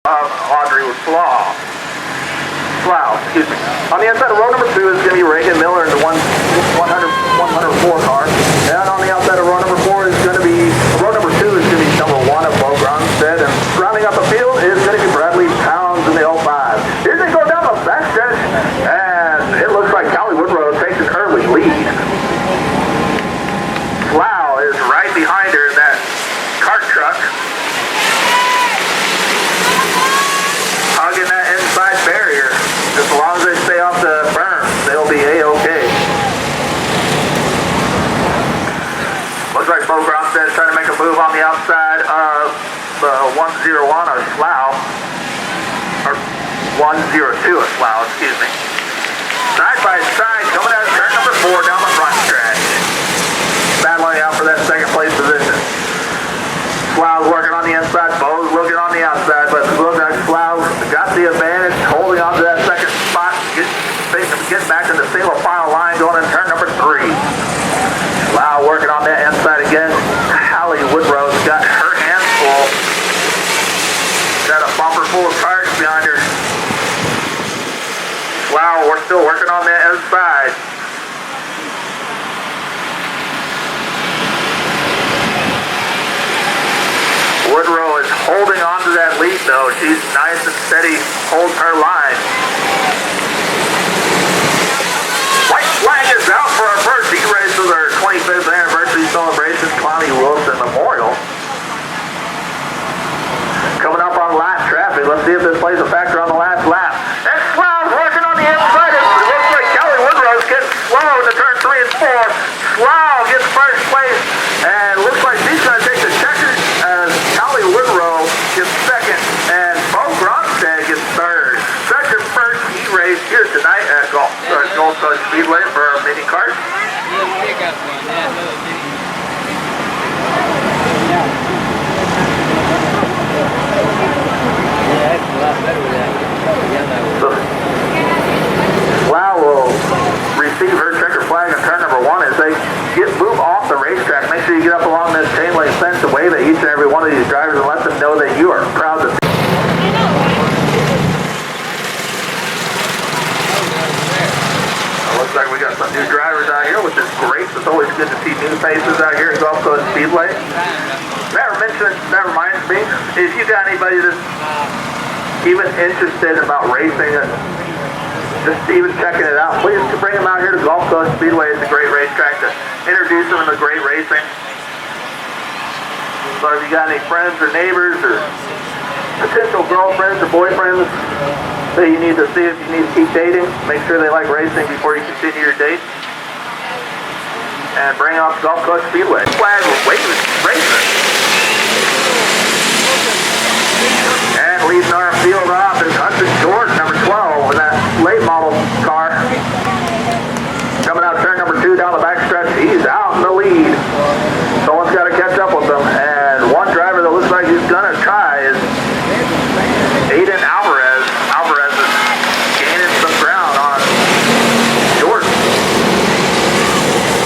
Audrey with Slough, excuse me. On the outside of row number 2 is going to be Reagan Miller in the 104 car. And on the outside of row number 4 is going to be, row number 2 is going to be number 1 of Bo Grunstead. And rounding up the field is going to be Bradley Pounds in the 05. Here they go down the backstretch, and it looks like Callie Woodrow takes an early lead. Slough is right behind her in that cart truck. Hugging that inside barrier. Just as long as they stay off the berm, they'll be A-okay. Looks like Bo Grunstead is trying to make a move on the outside of the 101 of Slough. Or 102 of Slough, excuse me. Side by side, coming out of turn number 4 down the front stretch. Battling out for that second place position. Slough's working on the inside, Bo's looking on the outside, but it looks like Slough got the advantage, holding on to that second spot, getting back to the single file line going in turn number 3. Slough working on that inside again. Callie Woodrow's got her hands full. Got a bumper full of cars behind her. Slough, we're still working on that inside. Woodrow is holding on to that lead though. She's nice and steady, holds her line. White flag is out for our first E-race of our 25th anniversary celebration, Connie Wilson Memorial. Coming up on lap traffic. Let's see if this plays a factor on the last lap. And Slough's working on the inside. It looks like Callie Woodrow's getting slow to turn 3 and 4. Slough gets first place, and looks like she's going to take the checkers as Callie Woodrow gets second, and Bo Grunstead gets third. That's your first E-race here tonight at Gold Coast Speedway for our mini kart. So, Slough will receive her checker flag on turn number 1 as they move off the racetrack. Make sure you get up along this chain link fence and wave at each and every one of these drivers and let them know that you are proud to see. Looks like we got some new drivers out here, which is great. It's always good to see new faces out here at Gulf Coast Speedway. That reminds me, if you got anybody that's even interested about racing and just even checking it out, please bring them out here to Gulf Coast Speedway. It's a great racetrack to introduce them to great racing. So if you got any friends or neighbors or potential girlfriends or boyfriends that you need to see if you need to keep dating, make sure they like racing before you continue your date. And bring up Gulf Coast Speedway. Flag waving racing. And leading our field off is Hudson George, number 12, in that late model car. Coming out turn number 2 down the backstretch, he's out in the lead. Someone's got to catch up with him, and one driver that looks like he's going to try is Aiden Alvarez. Alvarez is gaining some ground on Jordan.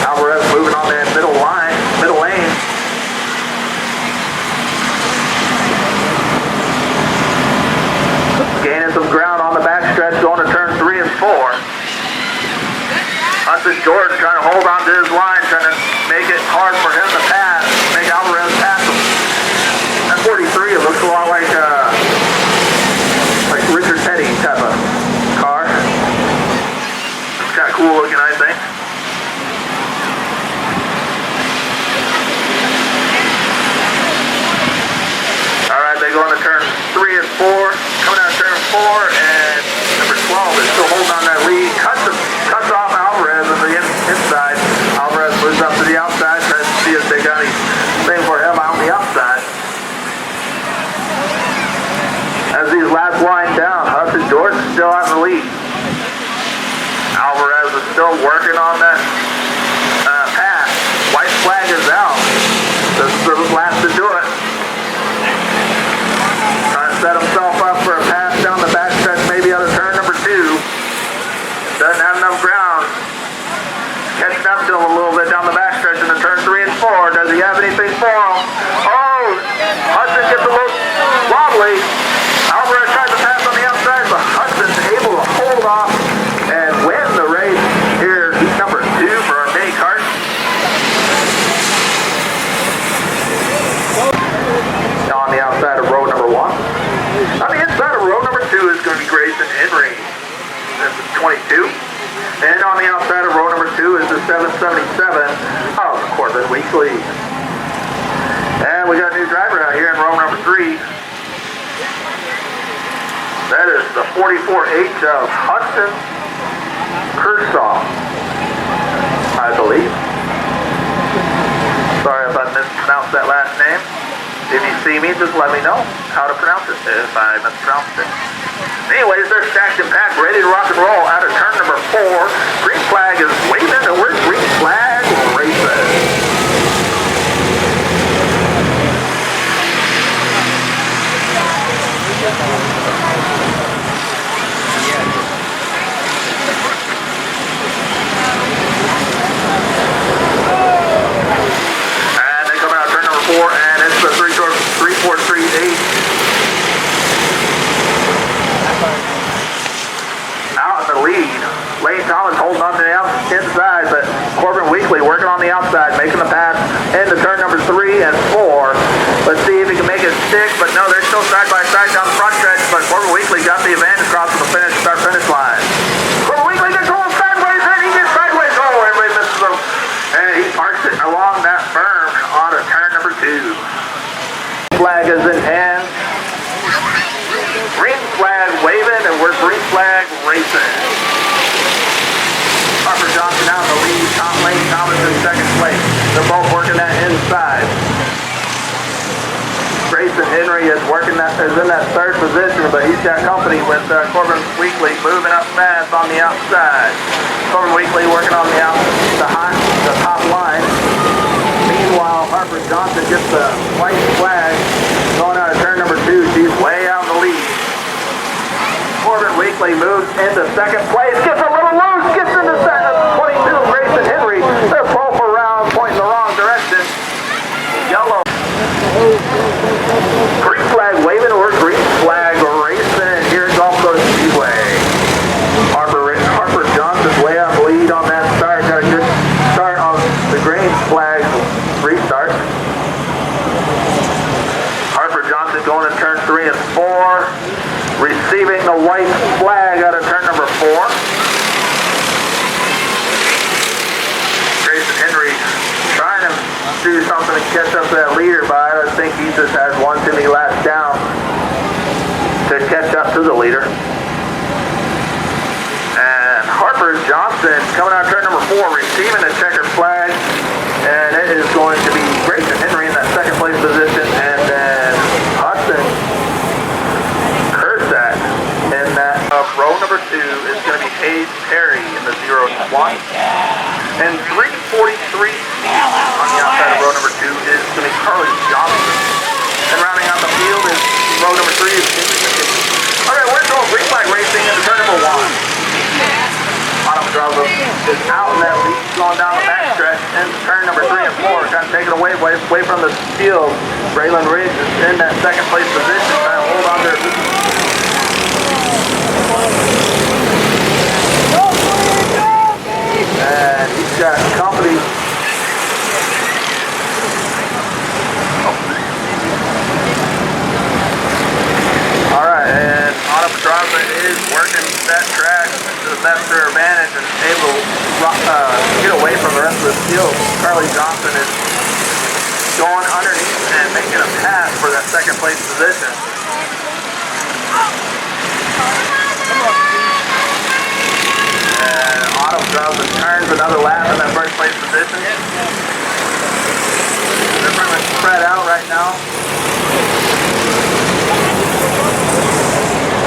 Alvarez moving on that middle lane. Gaining some ground on the backstretch going to turn 3 and 4. Hudson Jordan trying to hold on to his line, trying to make it hard for him to pass, make Alvarez pass him. At 43, it looks a lot like Richard Petty type of car. It's kind of cool looking, I think. Alright, they go into turn 3 and 4. Coming out of turn 4, and number 12 is still holding on that lead. Cuts off Alvarez on the inside. Alvarez moves up to the outside, tries to see if they got anything for him on the outside. As these laps wind down, Hudson Jordan's still out in the lead. Alvarez is still working on that pass. White flag is out. This is the lap to do it. Trying to set himself up for a pass down the backstretch, maybe out of turn number 2. Doesn't have enough ground. Catching up to him a little bit down the backstretch into turn 3 and 4. Does he have anything for him? Oh, Hudson gets a little wobbly. Alvarez And on the outside of row number 2 is the 777 of Corbin Weekly. And we got a new driver out here in row number 3. That is the 44H of Hudson Kershaw, I believe. Sorry if I mispronounced that last name. If you see me, just let me know how to pronounce it if I mispronounced it. Anyways, they're stacked and packed, ready to rock and roll out of turn number 4. Green flag is waving, and we're green flag racing. And they come out turn number 4, and it's the 3438. Out in the lead, Lane Thomas holding on to the inside, but Corbin Weekly working on the outside, making the pass into turn number 3 and 4. Let's see if he can make it stick, but no, they're still side by side down the front stretch, but Corbin Weekly got the advantage across the start-finish line. Corbin Weekly gets going sideways, and he gets sideways. Oh, everybody misses him. And he parks it along that berm on to turn number 2. Flag is in hand. Green flag waving, and we're green flag racing. Harper Johnson out in the lead, Tom Lane Thomas in second place. They're both working that inside. Grayson Henry is in that third position, but he's got company with Corbin Weekly moving up fast on the outside. Corbin Weekly working on the top line. Meanwhile, Harper Johnson gets the white flag going out of turn number 2. She's way out in the lead. Corbin Weekly moves into second place, gets a little loose, gets into second. 22, Grayson Henry. They're both around, pointing the wrong direction. Yellow. Green flag waving, or green flag racing here at Gulf Coast Speedway. Harper Johnson's way out the lead on that start. Got a good start on the green flag restart. Harper Johnson going to turn 3 and 4. Receiving the white flag out of turn number 4. Grayson Henry trying to do something to catch up to that leader, but I think he just has one too many laps down to catch up to the leader. And Harper Johnson coming out of turn number 4, receiving a checkered flag, and it is going to be Grayson Henry in that second place position, and then Hudson in that row number 2 is going to be Hayes Perry in the 0-1. And 343 on the outside of row number 2 is going to be Carly Johnson. And rounding out the field is row number 3 is Alright, we're going green flag racing into turn number 1. Auto Drago is out in that lead, going down the back stretch into turn number 3 and 4. Got to take it away from the field. Braylon Ridge is in that second place position, trying to hold on to it. And he's got company. Alright, and Auto Pedraza is working that track to the best of their advantage and able to get away from the rest of the field. Carly Johnson is going underneath and making a pass for that second place position. And Autumn Pedraza turns another lap in that first place position. They're pretty much spread out right now.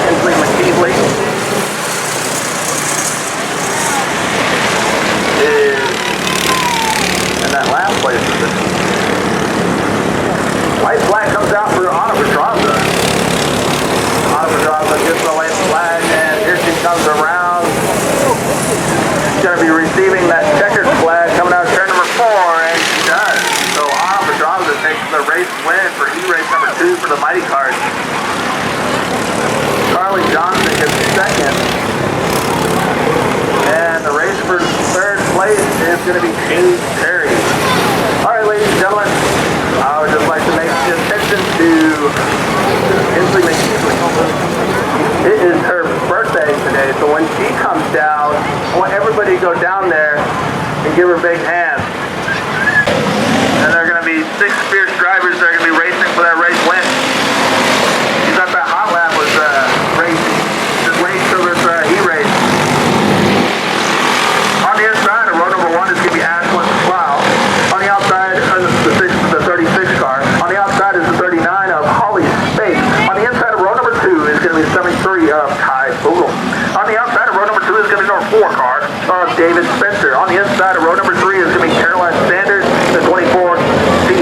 Inslee McKeebley is in that last place position. White flag comes out for Autumn Pedraza. Autumn Pedraza gets the white flag, and here she comes around. She's going to be receiving that checkered flag coming out of turn number 4, and she does. So Autumn Pedraza takes the race win for E-Race number 2 for the Mighty Card. Carly Johnson gets second. And the race for third place is going to be Hayes Perry. Alright, ladies and gentlemen, I would just like to make the attention to Inslee McKeebley. It is her birthday today, so when she comes down, I want everybody to go down there and give her a big hand. And there are going to be 6 fierce drivers that are going to be racing for that race win. You thought that hot lap was racing. Just wait till this heat race. On the inside of row number 1 is going to be Ashland Plow. On the outside the 36 car. On the outside is the 39 of Holly Spake. On the inside of row number 2 is going to be 73 of Ty Bogle. On the outside of row number 2 is going to be number 4 car of David Spencer. On the inside of row number 3 is going to be Caroline Sanders, the 24 C,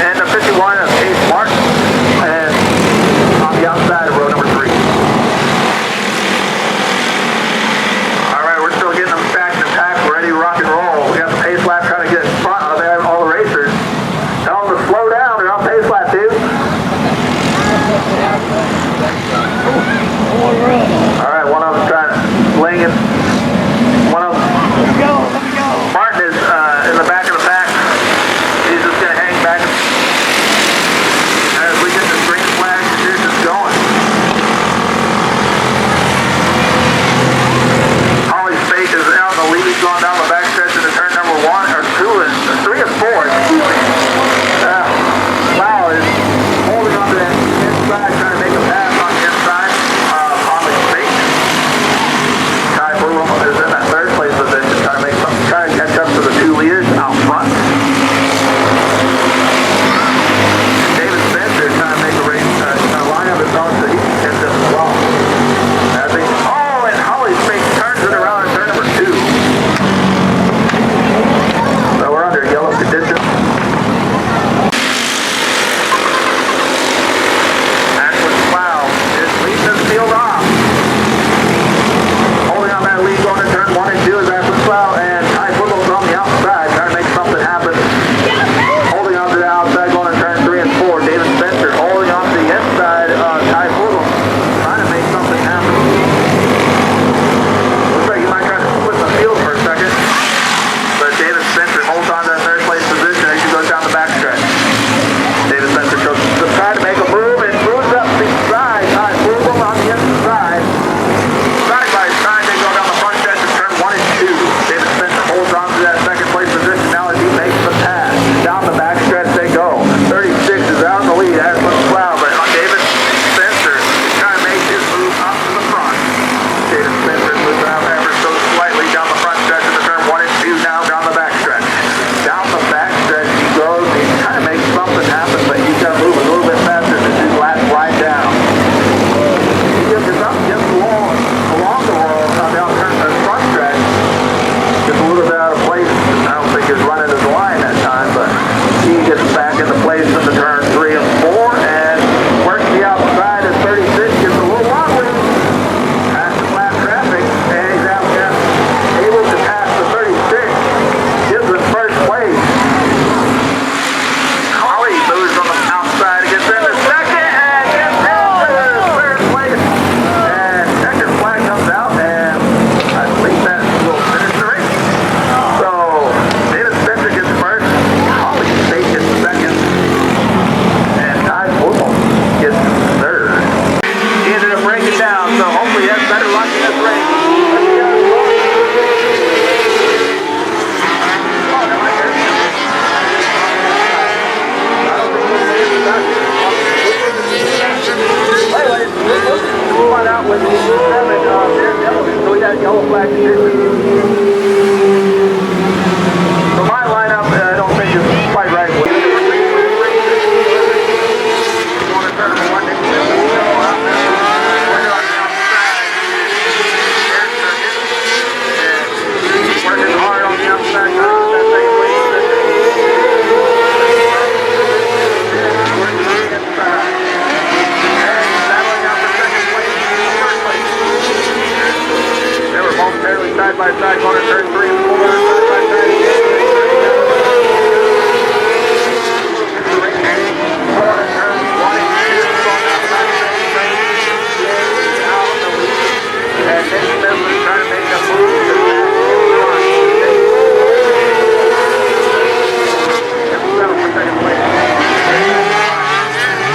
and the 51 of Chase Martin. And on the outside of row number 3. Alright, we're still getting them stacked and packed, ready to rock and roll. We got the pace lap trying to get in front of all the racers. Tell them to slow down, they're on pace lap, dude. Alright, one of them trying to sling it. One of them. Let me go. Martin is in the back of the pack. He's just going to hang back as we get the green flag. Here's just going. Holly Spake is out in the lead, going down the back stretch into turn number 1 or 2 and 3 and 4. Excuse me. Wow is holding on to that inside, trying to make a pass on the inside of Holly Spake. Ty Bogle is in that 3rd place position, trying to catch up to the 2 leaders out front. David Spencer trying to make a race, line up his own so he can catch up as well. And Holly Spake turns it around in turn number 2. So we're under yellow conditions. Ashland Plow is leading this field off. Holding on that lead going to turn 1 and 2 is Ashland Plow, and Ty Bogle's on the outside trying to make something happen. Holding on to the outside going to turn 3 and 4. David Spencer holding on to the inside of Ty Bogle, trying to make something happen. Looks like he might try to split the field for a second, but David Spencer holds on to that 3rd place position as he goes down the backstretch. David Spencer goes to try to make a move and moves up the side. Ty Bogle on the inside. Side by side, they go down the front stretch and turn 1 and 2. David Spencer holds on to that 2nd place position now as he makes the pass. Down the back stretch they go. 36 is out in the lead. Ashland Plow, but David Spencer is trying to make his move up to the front. David Spencer moves out ever so slightly down the front stretch into turn 1 and 2 now down the back stretch. Down the back stretch he goes. He's trying to make something happen, but he's got to move a little bit faster than his last line down. He gets up, gets along the wall on the front stretch. Gets a little bit out of place. I don't think he's running his line that time, but he gets back into place into turn 3 and 4 and works the outside at 36. Gets a little wobbly. Passes lap traffic, and he's able to pass the 36. Gives him 1st place. Holly moves on the outside, gets into 2nd, and gets into 3rd place. And checkered flag comes out, and I think that will finish the race. So, David Spencer gets 1st, Holly Spake gets 2nd, and Ty Bogle gets 3rd. He ended up breaking down, so hopefully he has better luck in this race. We'll find out with the 7 so we got yellow flag condition. So my lineup, I don't think is quite right. Working hard on the outside. Side by side, going to turn 3 and 4, side by side again. Going to turn 1 and 2, going down the back stretch, out in the lead. And Nick Smith was trying to make a move to the back in front. And we'll settle for 2nd place.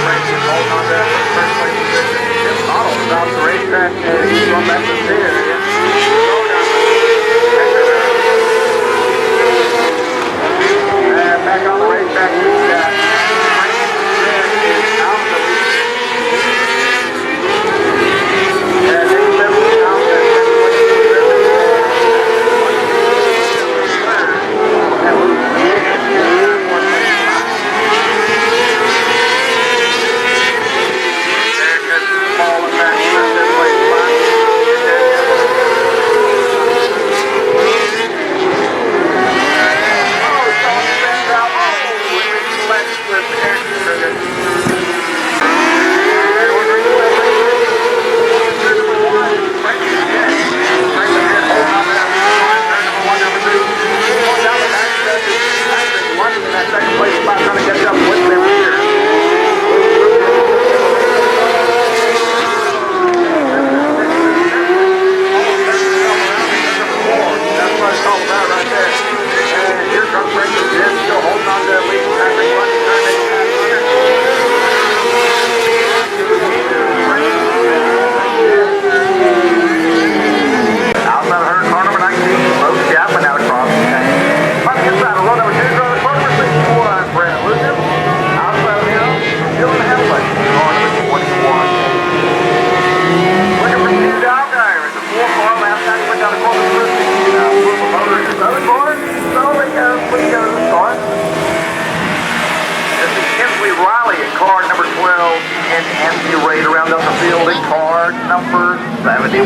Frankie holding on to that 1st place position. Jim Otto stops the racetrack, and he's going back to the stay area.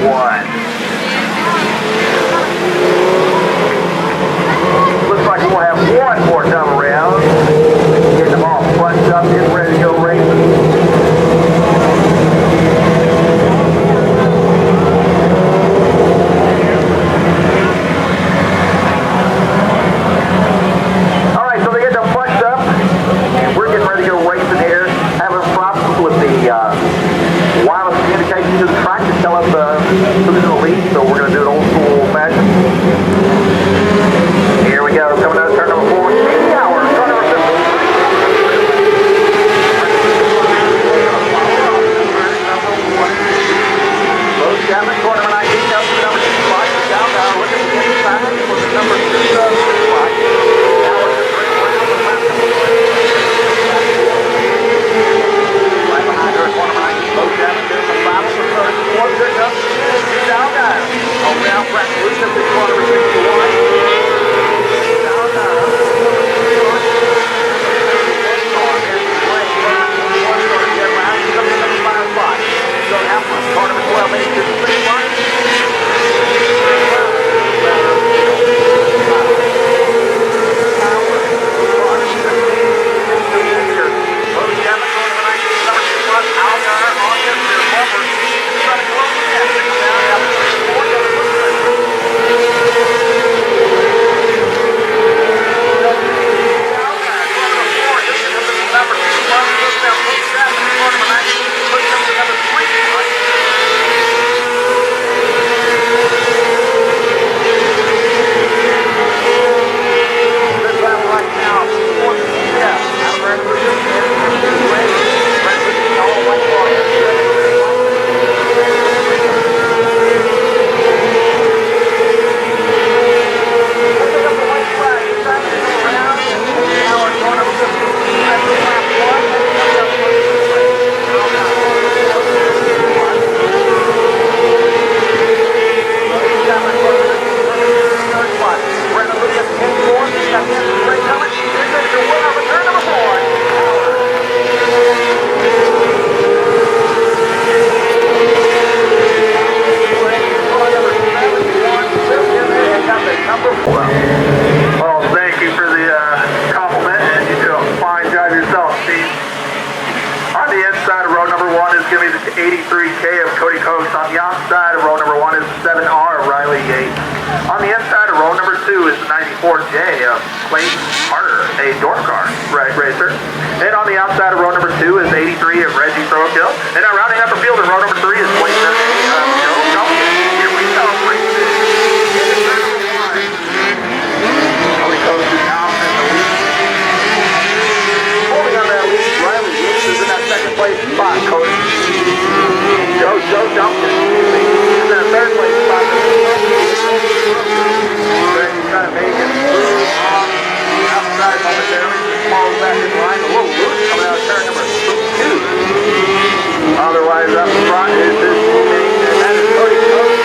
one. Looks like we'll have one more time around. Getting them all bunched up, getting ready to go racing. Wireless communication to the track to tell us who's in the lead, so we're going to do it old school fashion. Here we go, coming out of turn number 4, speedy hour, turn number 15. Lowe's Chapman, corner number 19, up to number 2 spot, down now, looking to the inside for the number 2 spot. Right behind her, corner number 19, Lowe's Chapman, there's a battle for third, fourth, pick up, down now. Over now, Frank Lucas, this corner number 61. On the outside of row number 1 is the 7R of Riley Yates. On the inside of row number 2 is the 94J of Clayton Carter, a door car racer. And on the outside of row number 2 is 83 of Reggie Throkill. And now rounding up the field in row number 3 is 27 of Joe Duncan. Here we go, racing. Cody Coast is out in the lead. Holding on that lead, Riley Yates is in that second place spot, Cody. Joe Duncan is in that third place spot. He's trying to make it move on the outside momentarily. Falls back in line. A little loose coming out of turn number 2. Otherwise, up front is his teammate, and that is Cody Coast.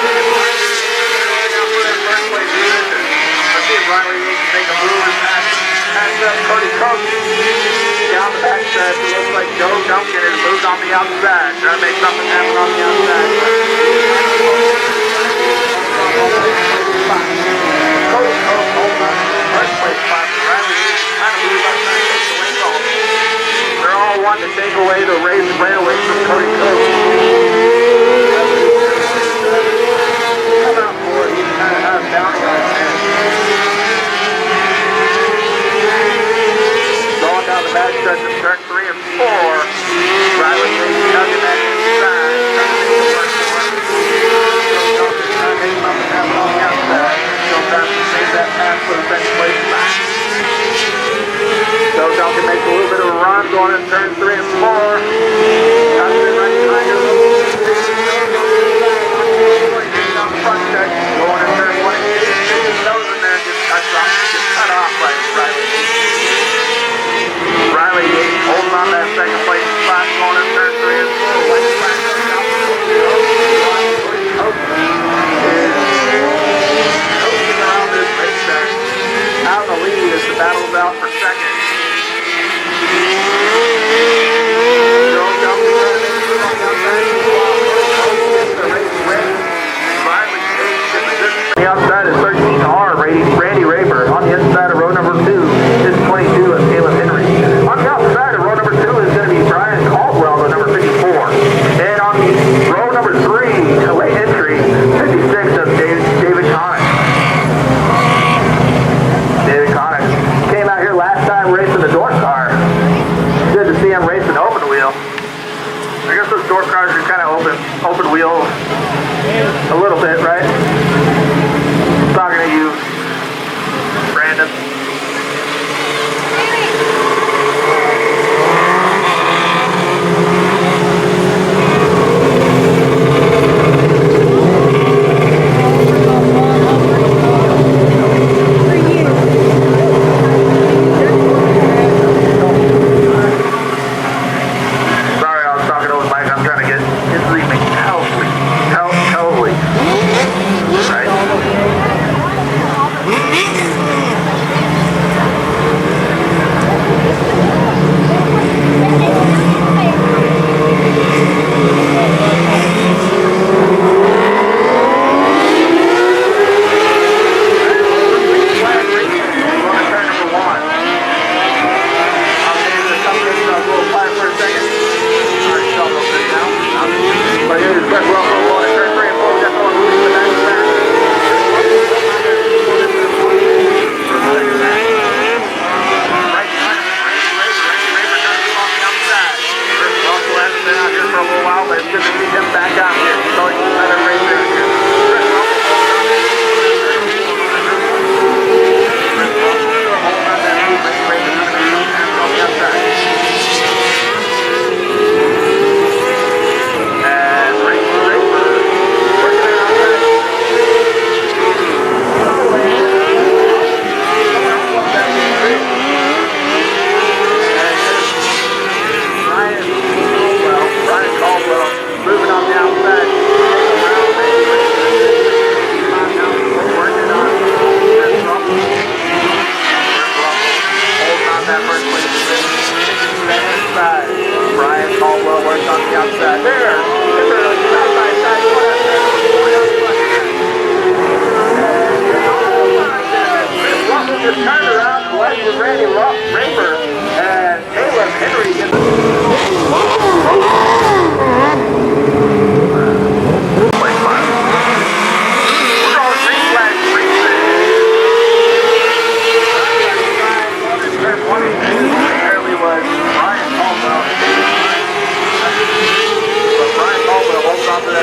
Now for that first place position. Let's see if Riley Yates can make a move and pass up Cody Coast. Down the backstretch, it looks like Joe Duncan has moved on the outside. Trying to make something happen on the outside. car number 3, late entry, 56 of David Connick. David Connick came out here last time racing the door car. Good to see him racing open wheel. I guess those door cars are kind of open wheel a little bit, right? Talking to you, Brandon.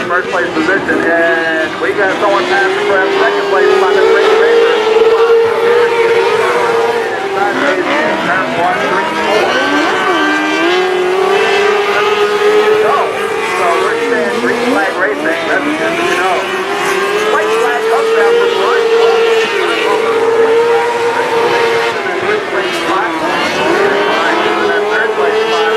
First place position, and we got someone passing for that second place by the Race Racer. Sideways in turn 1, 3, 4. So we're saying green flag racing. That's good to know. White flag comes down for Brian. First place spot. Third place spot.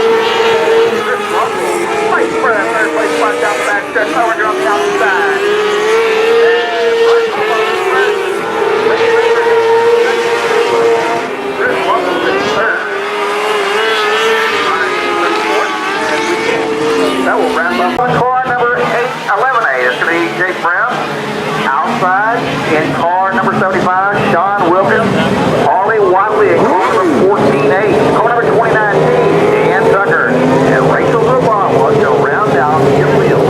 Chris Russell. Fight for that third place spot down the back stretch. Now we're going on the outside. And Chris Russell's in third. That will wrap up car number 11A. It's going to be Jake Brown. Outside in car number 75, Sean Wilkins. Harley Watley in car number 14A. Car number 29, Dan Tucker. And Rachel Rubon will go round out the wheel.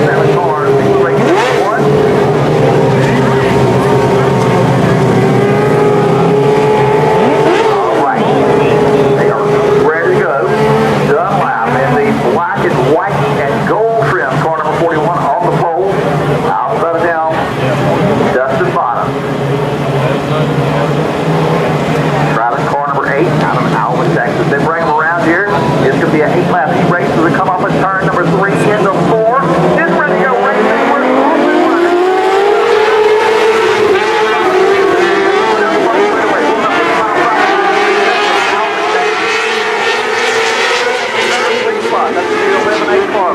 7 cars, Speedway 1. All right. They are ready to go. Done lap in the black and white and gold trim. Car number 41 on the pole. Outside of down. Dustin Bottom. Driving car number 8 out of Alvin, Texas. They bring him around here. It's going to be an 8-lap heat race as they come off of turn number 3 into 4. Just ready to go racing. That's the 11-8 car.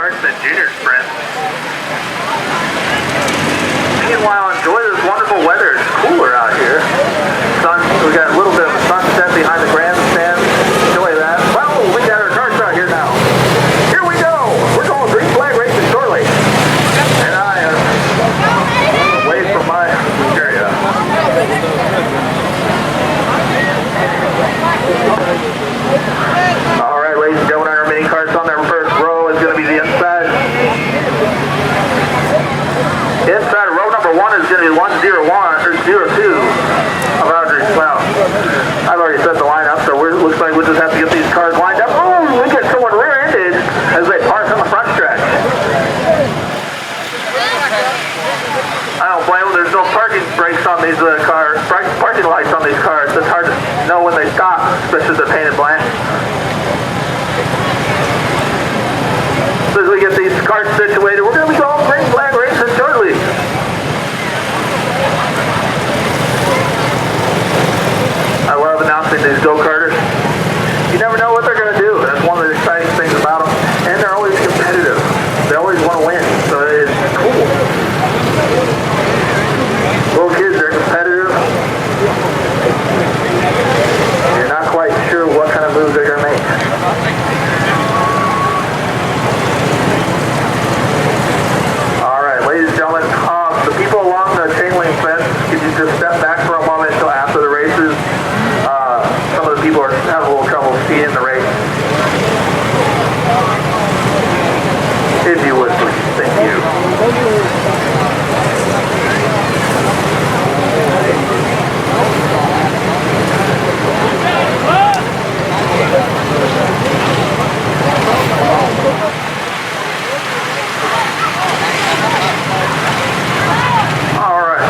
starts the junior sprint. Meanwhile, enjoy this wonderful weather. It's cooler out here. We got a little bit of a sunset behind the grandstand. Enjoy that. Well, we got our cars out here now. Here we go. We're going green flag racing shortly. And I am away from my area. All right, ladies and gentlemen, our mini carts on their first row is going to be the inside. Inside row number 1 is going to be 101 or 02 of Audrey Slough. I've already set the lineup, so it looks like we'll just have to get these cars lined up. Oh, we get someone rear-ended as they park on the front stretch. I don't blame them. There's no parking brakes on these cars, parking lights on these cars. It's hard to know when they stop, especially if they're painted black. So as we get these cars situated, we're going to be going green flag racing shortly. I love announcing these go-karters. You never know what they're going to do. That's one of the exciting things about them. And they're always competitive. They always want to win. So it's cool. Little kids, they're competitive. You're not quite sure what kind of moves they're going to make. Alright, ladies and gentlemen, the people along the chain link fence, could you just step back for a moment until after the races? Some of the people are having a little trouble seeing the race. If you would, please. Thank you. All right.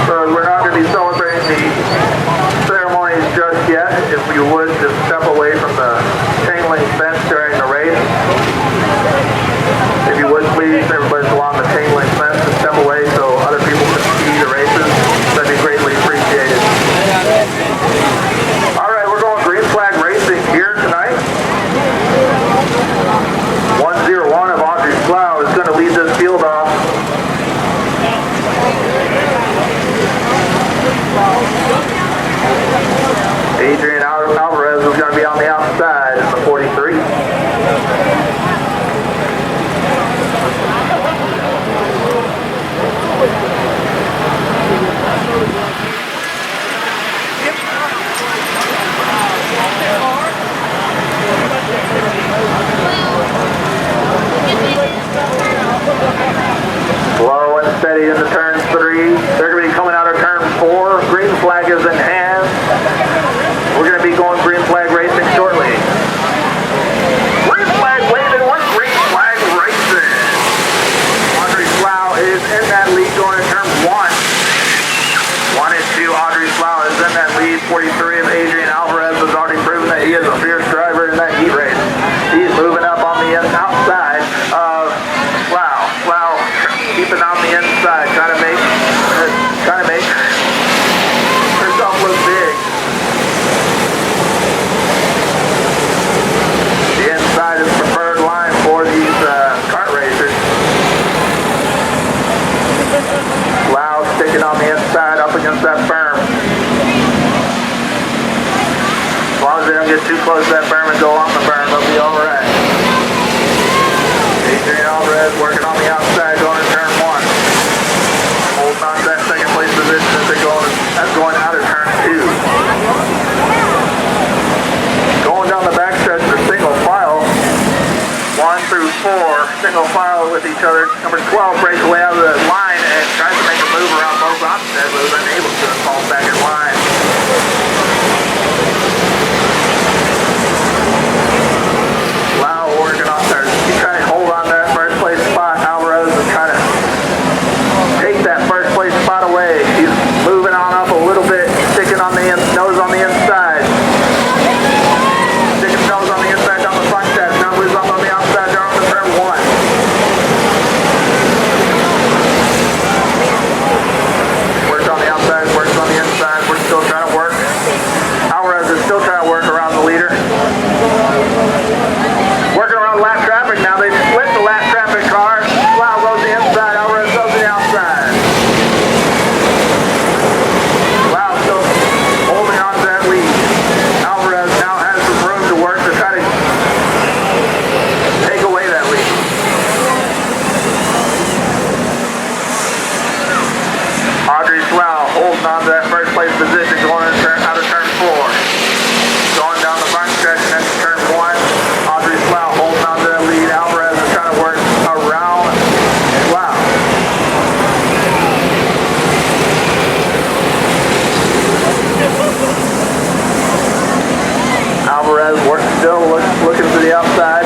So we're not going to be celebrating the ceremonies just yet. If you would, just step away from the chain link fence during the race. If you would, please, everybody's along the chain link fence, and step away so other people can see the races. That'd be greatly appreciated. All right, we're going green flag racing here tonight. 101 of Audrey Slough is going to lead this field off. Adrian Alvarez is going to be on the outside in the 43. Slow and steady into turn 3. They're going to be coming out of turn 4. Green flag is in hand. We're going to be going green flag racing shortly. Green flag waving. We're green flag racing. Audrey Slough is in that lead going to turn 1. 1 and 2. Audrey Slough is in that lead. 43 of Adrian Alvarez has already proven that he is a fierce driver in that heat race. He's moving up on the outside of Slough. Slough keeping on the inside, trying to make herself look big. The inside is preferred line for these kart racers. Slough sticking on the inside up against that berm. As long as they don't get too close to that berm and go on the berm, they'll be alright. Adrian Alvarez working on the outside going to turn 1. Holding on to that second place position as they're going out of turn 2. Going down the backstretch for single file. 1 through 4, single file with each other. Number 12 breaks away out of the line and tries to make a move around both options, but was unable to and falls back in line. Wow, working on there. He's trying to hold on to that first place spot. Alvarez is trying to take that first place spot away. He's moving on up a little bit, sticking on the nose on the inside. Sticking nose on the inside down the front stretch. Now moves up on the outside down to turn 1. Works on the outside, works on the inside, works there. Working around lap traffic now. They split the lap traffic car. Slough goes the inside, Alvarez goes the outside. Slough still holding on to that lead. Alvarez now has some room to work to try to take away that lead. Audrey Slough holding on to that first place position going out of turn 4. Going down the front stretch and into turn 1. Audrey Slough holding on to that lead. Alvarez is trying to work around Slough. Alvarez still looking to the outside.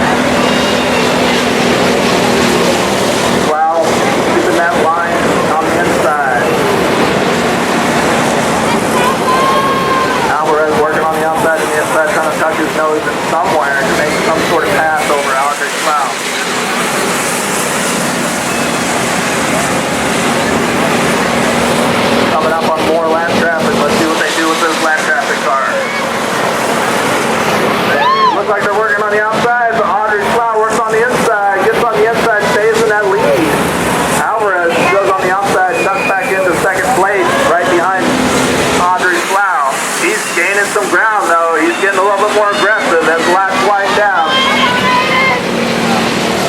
Slough keeping that line on the inside. Alvarez working on the outside and the inside, trying to tuck his nose in somewhere to make some sort of pass over Audrey Slough. Coming up on more lap traffic. Let's see what they do with those lap traffic cars. Looks like they're working on the outside, but Audrey Slough works on the inside, gets on the inside, stays in that lead. Alvarez goes on the outside, ducks back into second place, right behind Audrey Slough. He's gaining some ground though. He's getting a little bit more aggressive as laps wind down.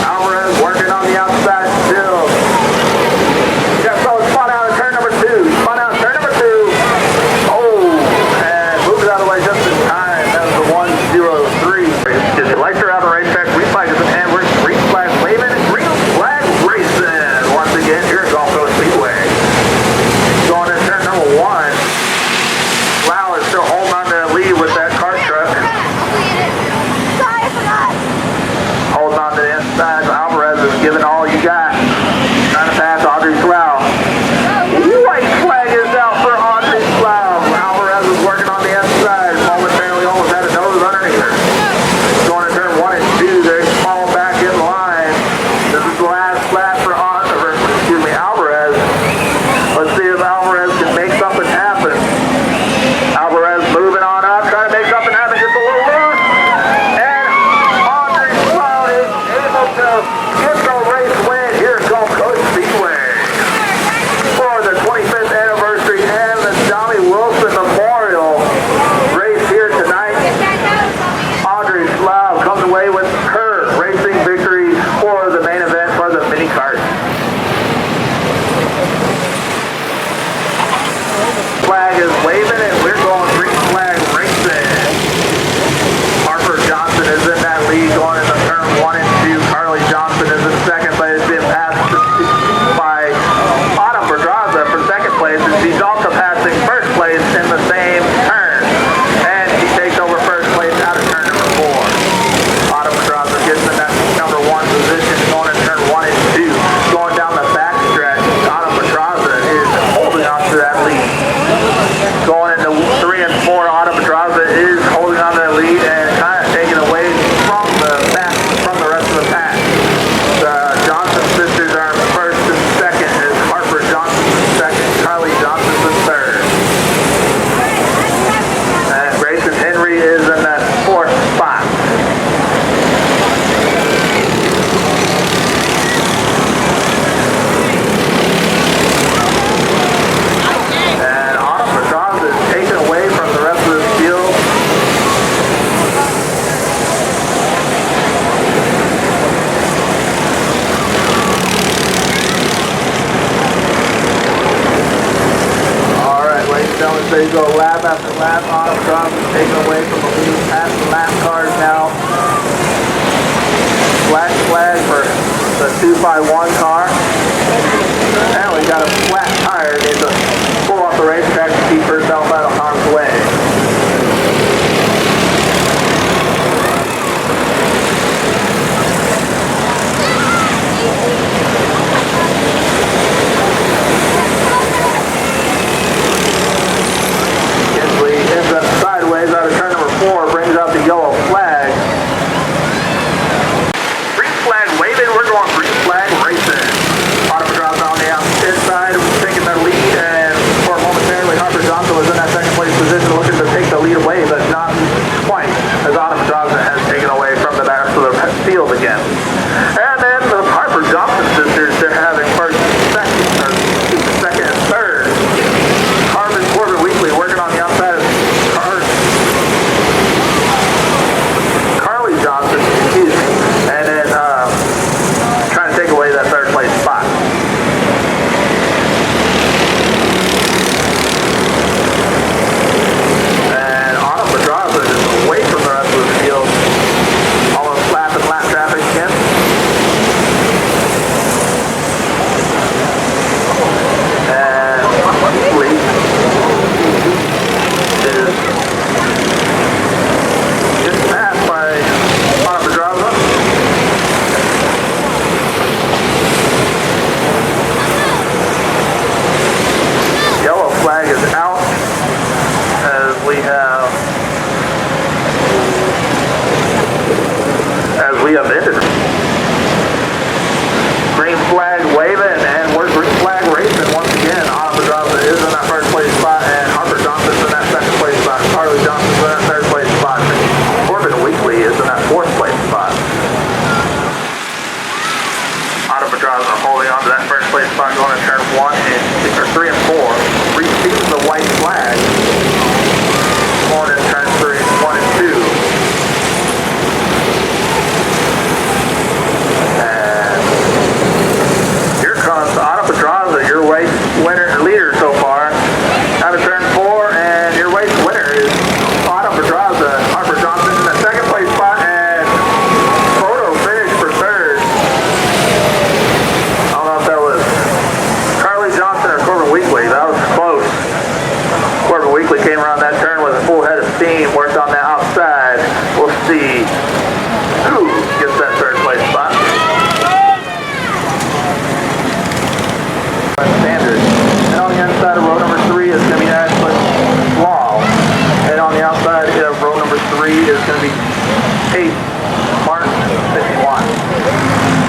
Alvarez working on the outside still. Yeah, so it's spun out of turn number 2. Spun out turn number 2. Oh, and moves out of the way just in time. That was the 103. If you like to ride the racetrack, green flag is in hand. We're green flag waving and green flag racing. Once again, here at Gulf Coast Speedway. Going to turn number 1. Slough is still holding on to the lead with that cart truck. Sorry, I forgot. Holding on to the inside. Alvarez is giving all you got. Trying to pass Audrey Slough. White flag is out for Audrey Slough. Alvarez is working on the inside. Momentarily almost had a nose underneath her. Going to turn 1 and 2. They fall back in line. This is the last lap for Alvarez. Let's see if Alvarez can make something happen. Alvarez moving on up, trying to make something happen just a little loose. And Audrey Slough is able to get the race win here at Gulf Coast Speedway for the 25th anniversary and the Johnny Wilson Memorial race here tonight. Audrey Slough comes away with her racing victory for the main event for the mini kart. Flag is waving and we're going green flag racing. Harper Johnson is in that lead going into turn 1 and 2. Carly Johnson is in second place, being passed by Autumn Pedraza for second place, and she's also passing first place in the same turn. And she takes over first place out of turn number 4. Autumn Pedraza gets in that number 1 position going in turn 1 and 2. Going down the back stretch, Autumn Pedraza is holding on to that lead. Going into 3 and 4, Autumn Pedraza is holding on to that lead and kind of taking away from the rest of the pack. The Johnson sisters are first and second, as Harper Johnson is second, Carly Johnson is third. And Grayson Henry is in that 4th spot. And Autumn Pedraza is taken away from the rest of the field. Alright, ladies and gentlemen, so you go lap after lap. Autumn Pedraza is taken away from the lead. Past the lap cars now. Black flag for the 2x1 car. Now we got a flat tire. Needs to pull off the racetrack to keep herself out of harm's way. Kinsley ends up sideways out of turn number 4, brings out the yellow flag. Green flag waving, we're going green flag racing. Autumn Pedraza on the inside, taking the lead, and for momentarily Harper Johnson was in that second place position looking to take the lead away, but not quite, as Autumn Autumn Johnson has taken away from the back of the field again. And then the Harper Johnson sisters, they're having first, second, and third. Carmen Corbin Weekly working on the outside of Carly Johnson, excuse me, and then trying to take away that third place spot. And Autumn Pedraza is away from the rest of the field, almost slapping lap traffic again. And Weekly is just passed by Autumn Pedraza. Yellow flag is out as we have ended. Green flag waving, and we're green flag racing once again. Autumn Pedraza is in that first place spot, and Harper Johnson's in that second place spot. Carly Johnson's in that third place spot. Corbin Weekly is in that fourth place spot. Autumn Pedraza holding on to that first place spot going to turn 3 and 4. Receives the white flag. Going in turn 3, 1 and 2. And here comes Autumn Pedraza, your race winner, leader so far. Out of turn 4, and your race winner is Autumn Pedraza. Harper Johnson in the second place spot, and photo finish for third. I don't know if that was Carly Johnson or Corbin Weekly. That was close. Corbin Weekly came around that turn with a full head of steam, worked on the outside. We'll see who gets that third place spot. Standard. And on the inside of row number 3 is going to be Ashley Law. And on the outside of row number 3 is going to be Kate Martin, 51.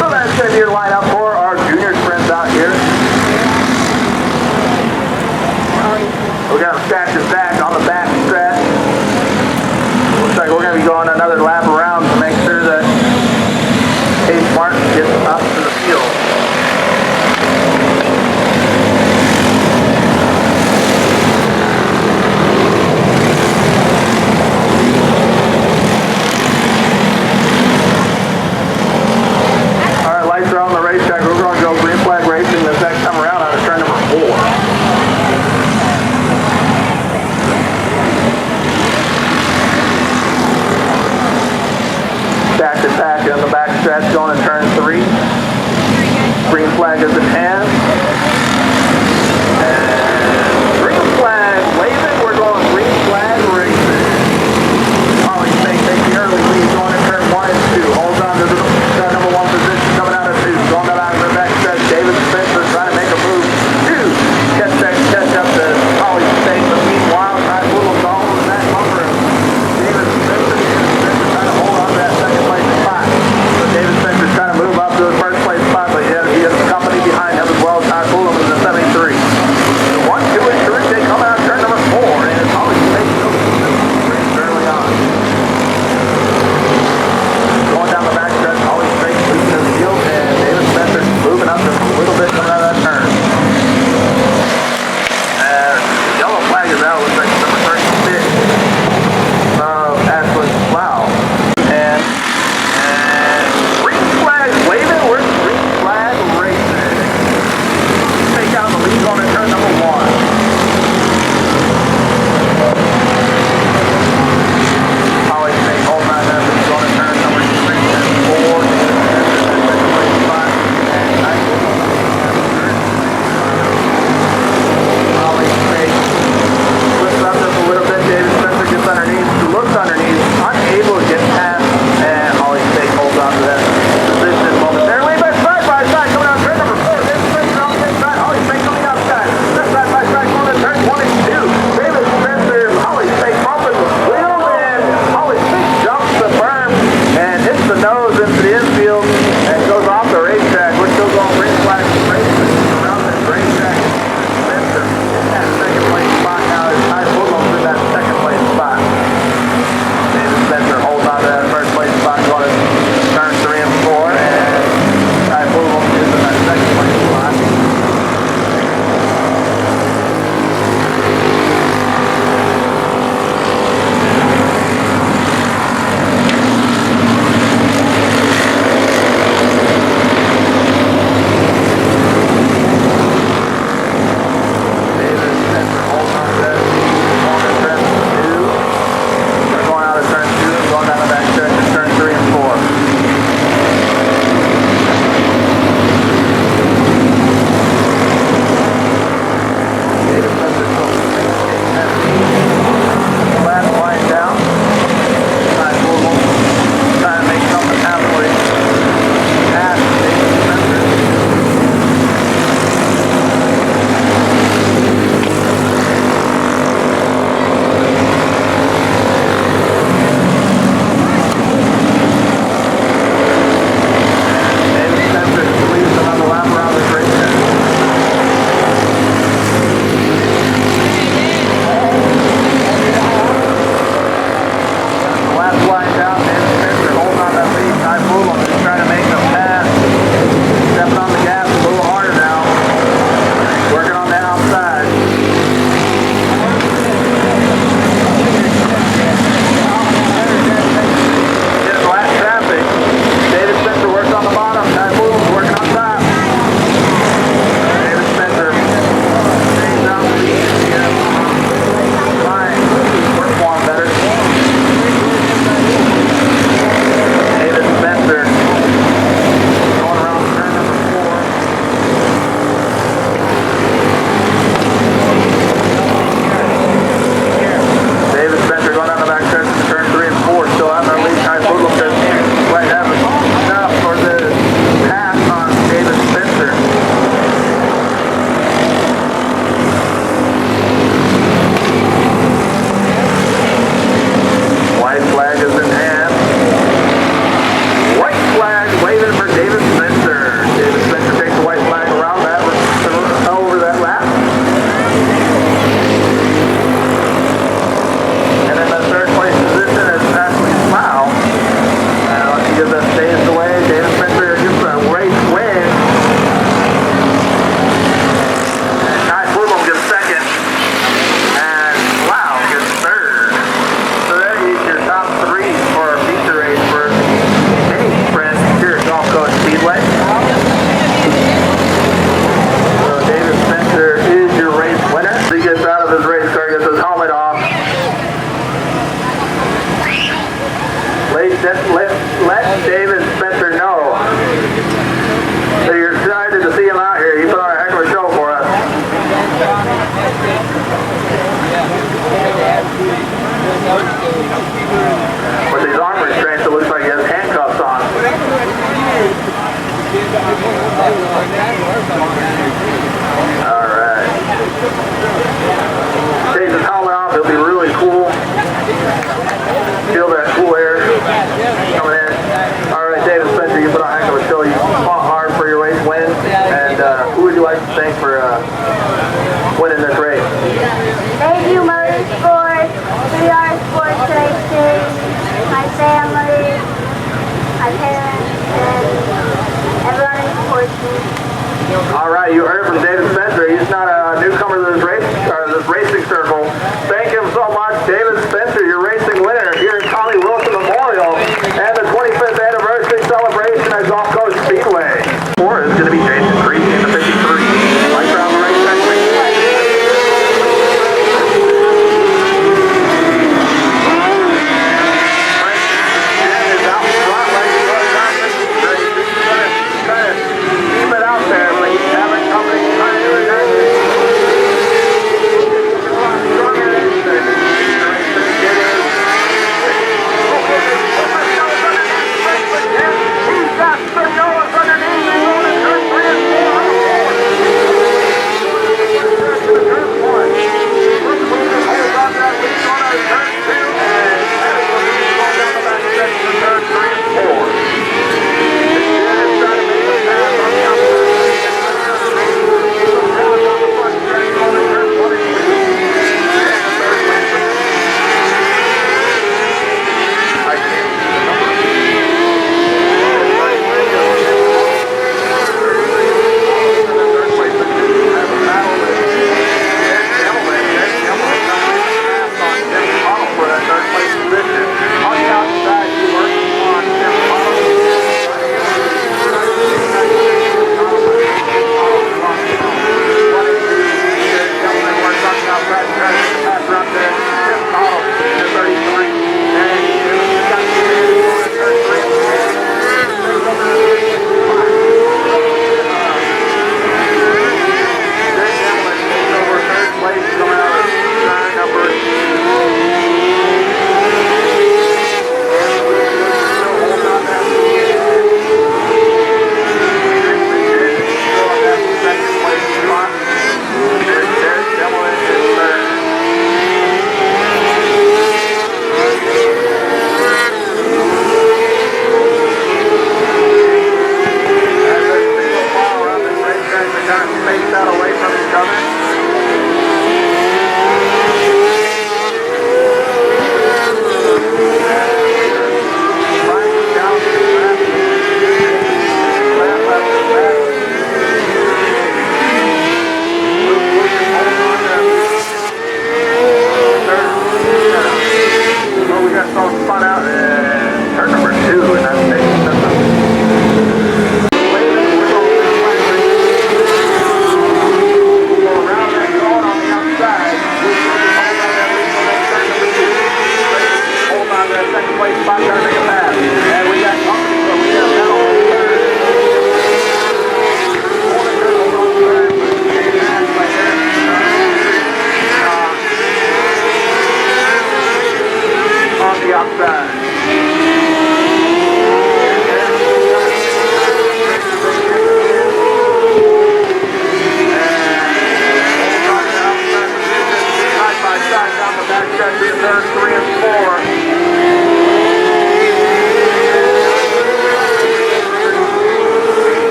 So that's going to be your lineup for our junior sprints out here. We got them stacked and back on the back stretch. Looks like we're going to be going another lap around to make sure that Kate Martin gets up to the field. Alright, lights are on the racetrack. We're going to go green flag racing this next time around on turn number 4. Stacked and packed on the back stretch going to turn 3. Green flag is in hand. And green flag waving. We're going green flag racing. Holly State takes the early lead going to turn 1 and 2. Holds on to the number 1 position coming out of 2. Going out of the back stretch. David Spencer trying to make a move to catch up to Holly State. But meanwhile, nice little dog in that bumper. David Spencer trying to hold on to that second place spot. So David Spencer's trying to move up to the first place spot, but he has company behind him. let David Spencer know that you're excited to see him out here. He put on a heck of a show for us. With these arm restraints, it looks like he has handcuffs on. Alright. Takes his helmet off, it'll be really cool. Feel that cool air coming in. Alright, David Spencer, you put on a heck of a show. You fought hard for your race win. And who would you like to thank for winning this race? Thank you, Motorsports, 3R Sports Racing, my family, my parents, and everyone who supports me. Alright, you heard from David Spencer. He's not a newcomer to this race or this racing circle. Thank him so much, David Spencer, your racing winner here at Connie Wilson Memorial and the 25th anniversary celebration at Gulf Coast Speedway. 4 is going to be Jason Creek in the 53. Lights are on the race segment.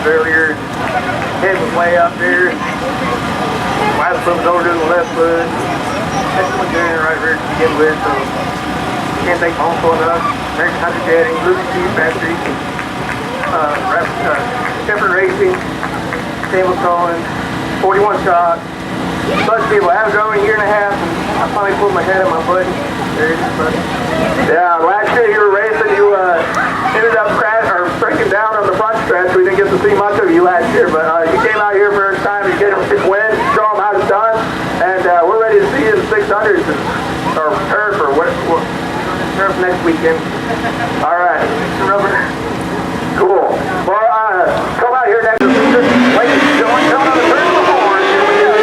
earlier. Head was way up there. Last foot was over to the left foot. Second one doing it right here to begin with, so can't thank home for enough. American Country Jetting, Blue Cheese Factory, Temper Racing, Table Towing, 41 Shot. Bunch of people. I haven't drove in a year and a half, and I finally pulled my head on my button. There it is, buddy. Yeah, last year you were racing, you ended up breaking down on the front stretch. We didn't get to see much of you last year, but you came out here for a time to get a win, show them how it's done, and we're ready to see you in the 600s, or prepare for prepare for next weekend. All right, Rubber. Cool. Well, come out here next week. Ladies and gentlemen, coming on the turn of the horn. Here we go.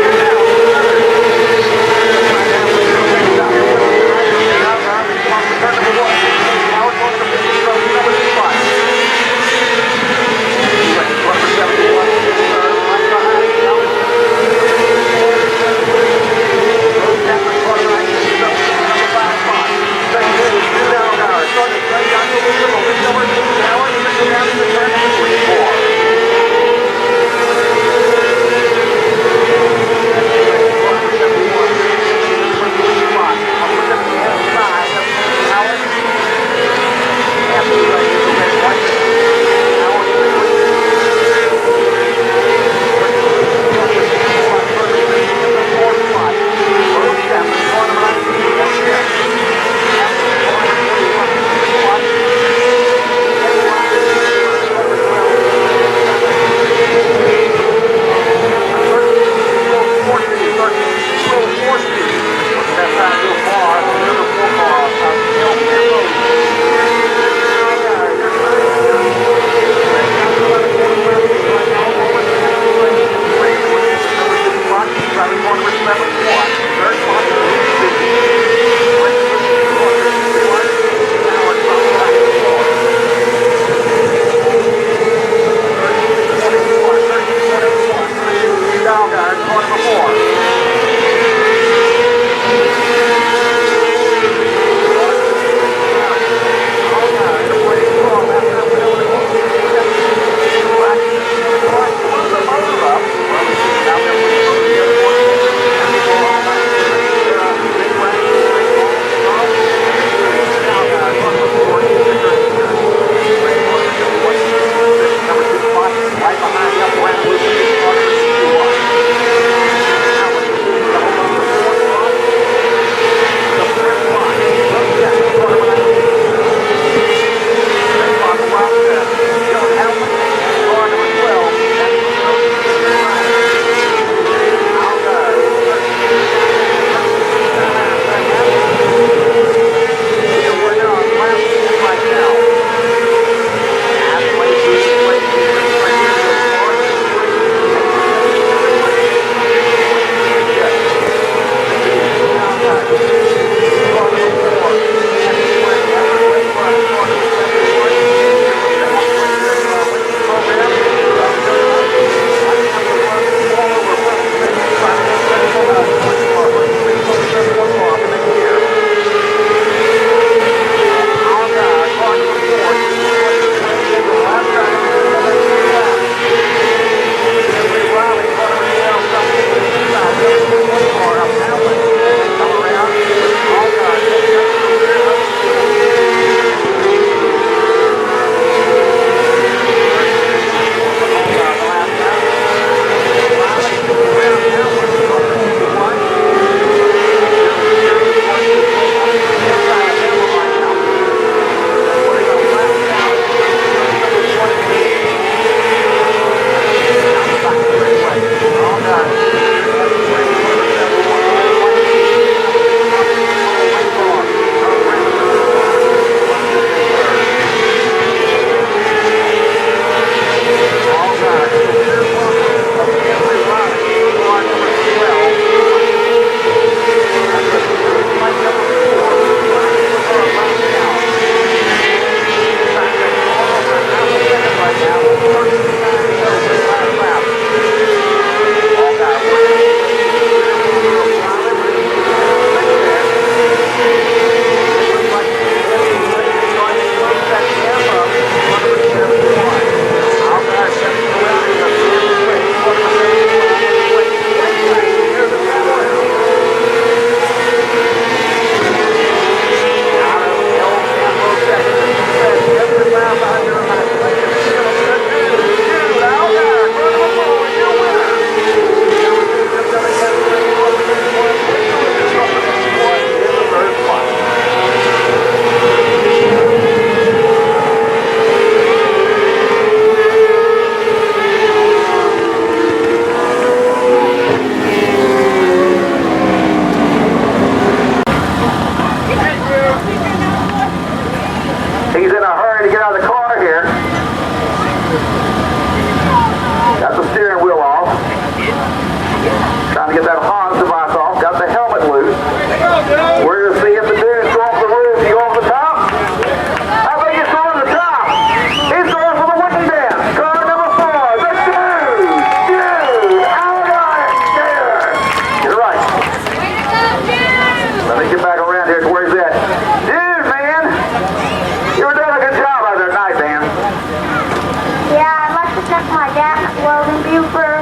Welding Buford,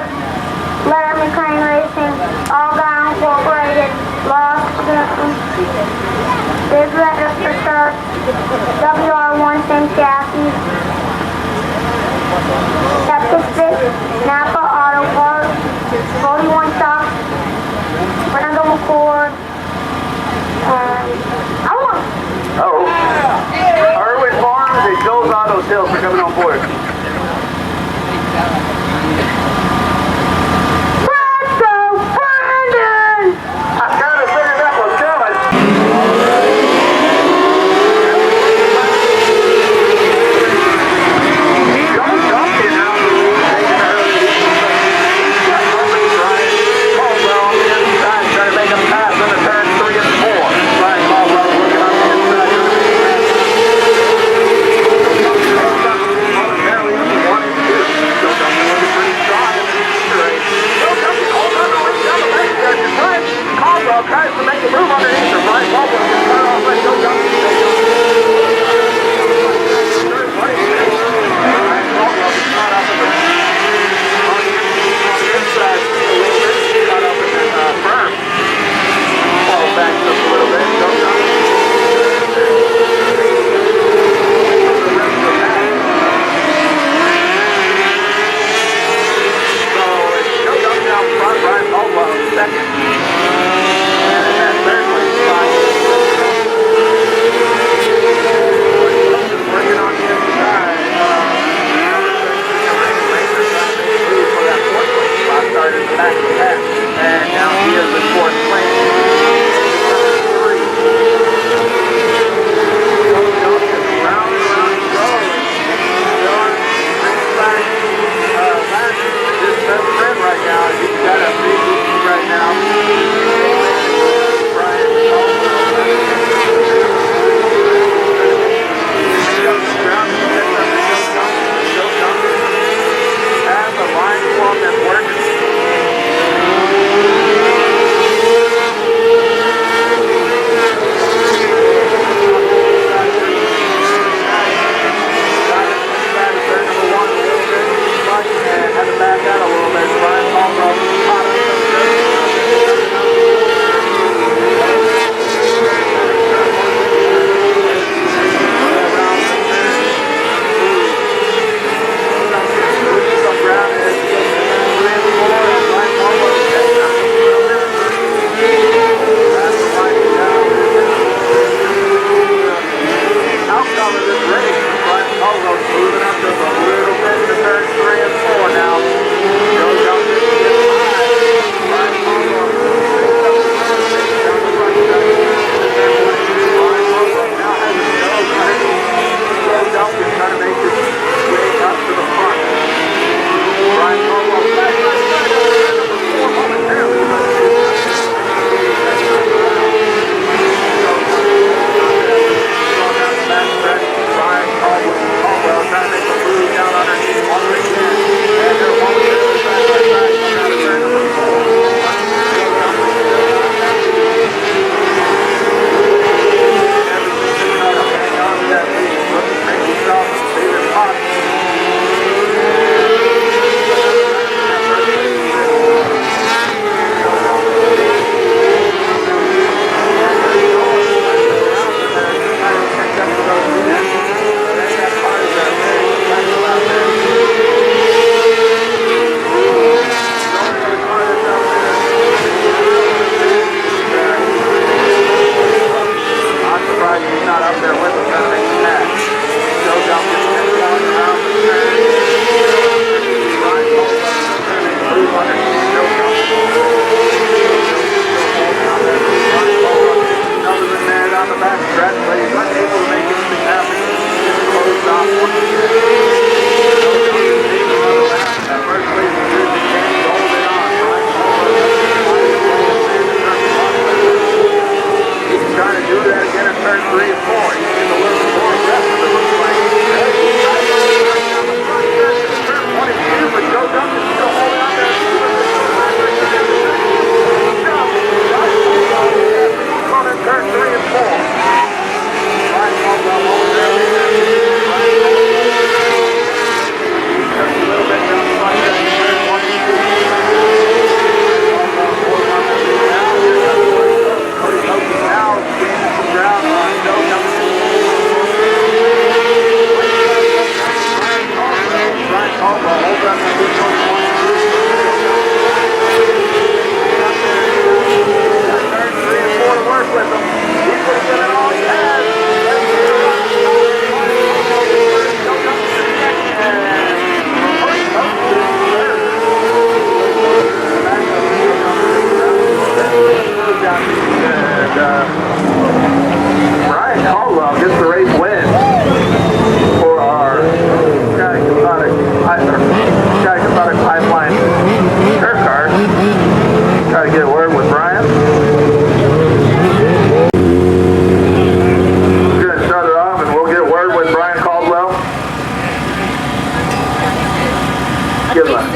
Letterman Crane Racing, All Guy Incorporated, Lost Productions, Big Red Research, WR1 Same Chassis, Texas Fit, Napa Auto Parts, 41 Shop, Randall McCord, Oh. Irwin Farms and Joe's Auto Sales are coming on board. Let's go, Brandon! I kind of figured that was coming. Don't dump it out.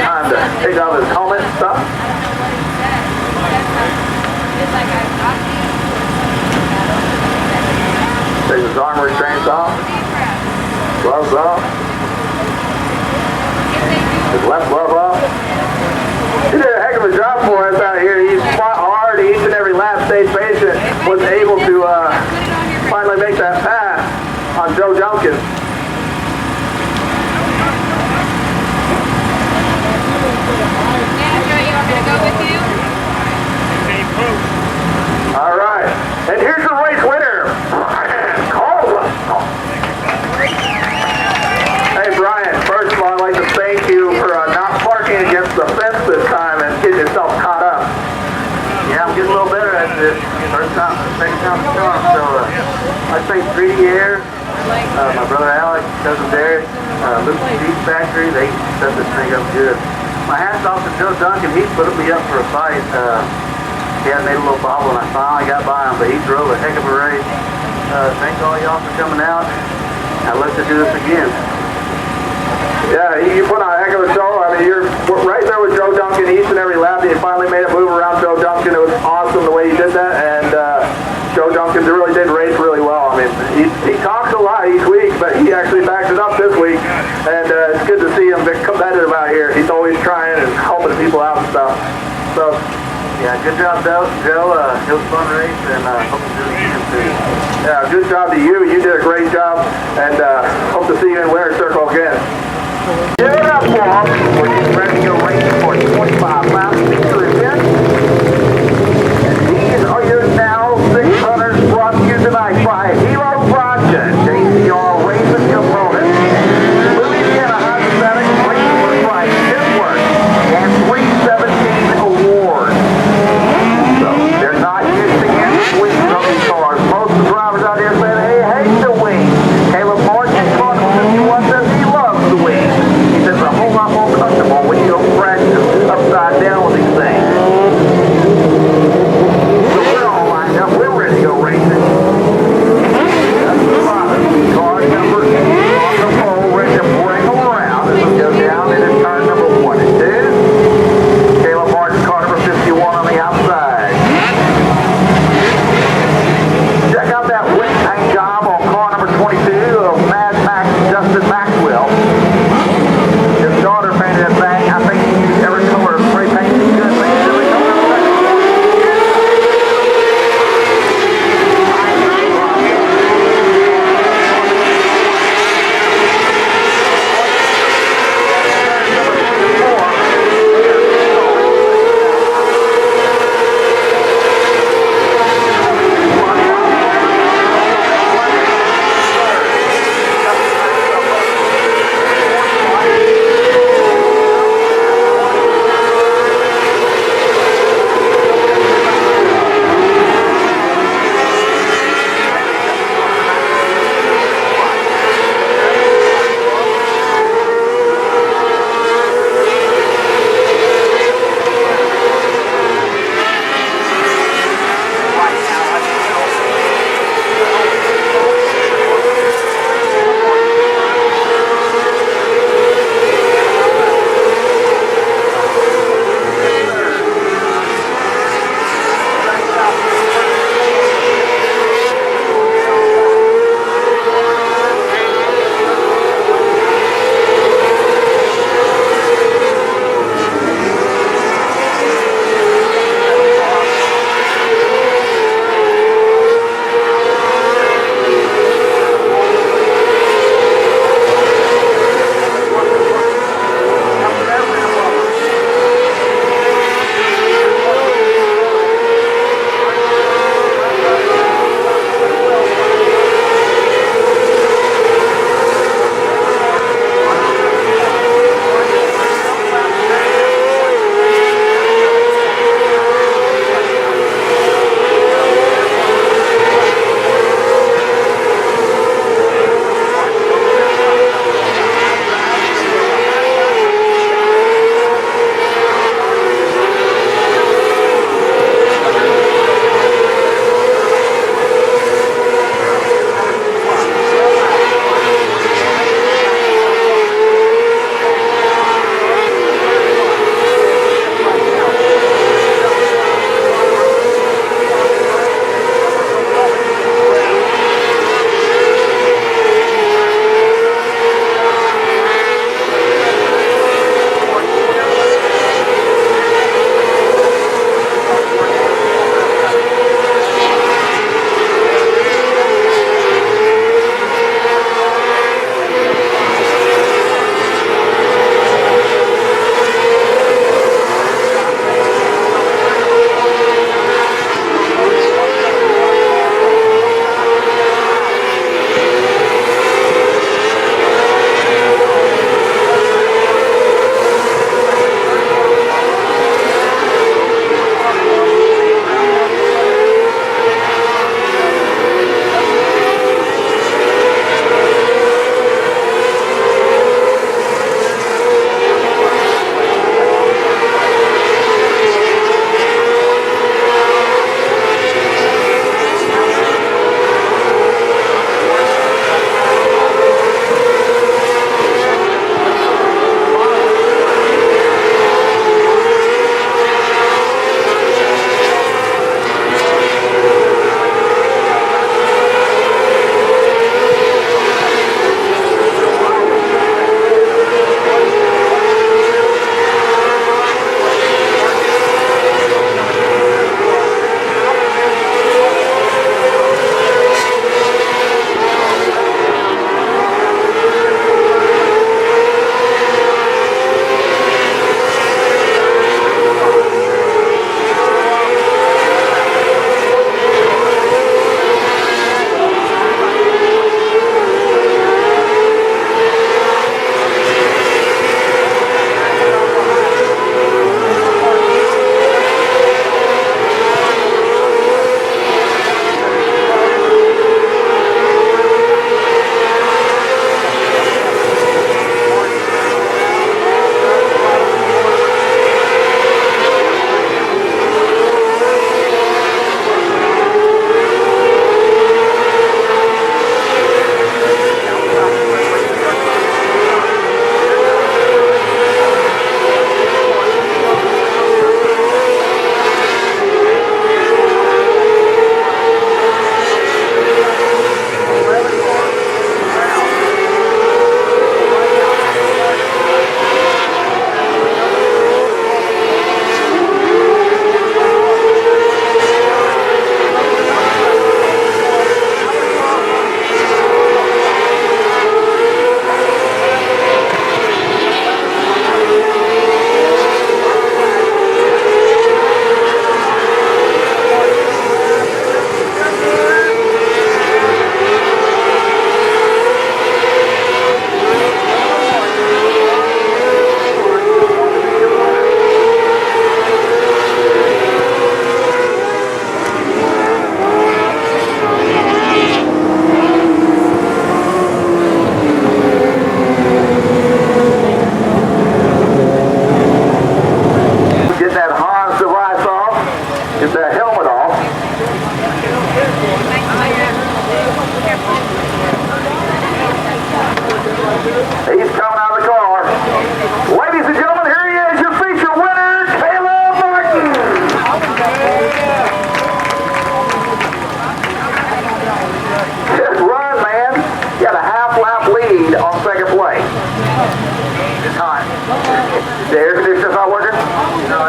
time to take off his helmet and stuff. Takes his arm restraints off. Gloves off. His left glove off. He did a heck of a job for us out here. He fought hard each and every lap, stayed patient, was able to finally make that pass on Joe Duncan. All right, and here's your race winner, Brian Caldwell. Hey Brian, first of all, I'd like to thank you for not parking against the fence this time and getting yourself caught up. Yeah, I'm getting a little better at this. First time, second time to come. So I think 3D Air, my brother Alex, cousin Derek, Luke's Beef Factory, they set this thing up good. My hat's off to Joe Duncan. He put me up for a fight. He had made a little bobble and I finally got by him, but he drove a heck of a race. Thanks all y'all for coming out. I'd love to do this again. Yeah, you put on a heck of a show. I mean, you're right there with Joe Duncan each and every lap. You finally made a move around Joe Duncan. It was awesome the way you did that, and Joe Duncan really did race really well. I mean, he talks a lot each week, but he actually backed it up this week, and it's good to see him be competitive out here. He's always trying and helping people out and stuff. So, yeah, good job, Joe. It was a fun race, and hope to do it again soon. Yeah, good job to you. You did a great job, and hope to see you in Winner's Circle again. Give it up for him. We're getting ready to go racing for 25 laps to the event. And these are your now 600s brought to you tonight by Hero Project, JCR Racing Components, Louisiana Hypothetics, Racing with Price, Network, and 317 Awards. So they're not used to getting swings on these cars. Most of the drivers out here say they hate the wings. Caleb Martin, Cardinal 51, says he loves the wings. He says it's a whole lot more comfortable when you go practice.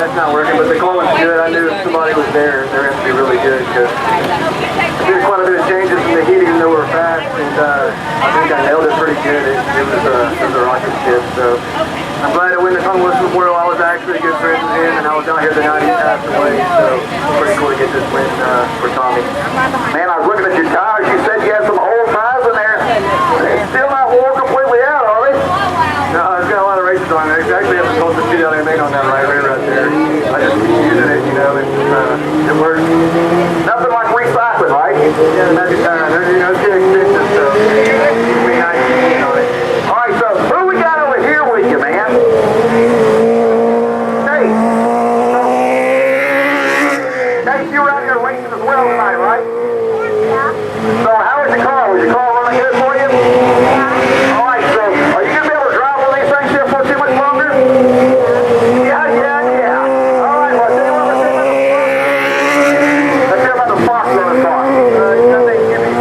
it's not working, but the call was good. I knew if somebody was there, they're going to be really good because there's quite a bit of changes in the heating, even though we're fast, and I think I nailed it pretty good. It was a rocket ship, so I'm glad that when the tunnel was Memorial, I was actually good friends with him, and I was out here the night he passed away, so it's pretty cool to get this win for Tommy. Man, I was looking at your tires. You said you had some old tires in there. They're still not wore completely out, are they? No, it's got a lot of races on it. Actually, I have supposed to see how they made on that right there. I just keep using it, you know, it works. Nothing like recycling, right? Yeah, the magic tire. They're, you know, it's getting expensive, so it'd be nice to use on it. All right, so who we got over here with you, man? Hey. Hey, you were out here racing as well tonight, right? Yeah. So how was your car? Was your car running good for you? Yeah.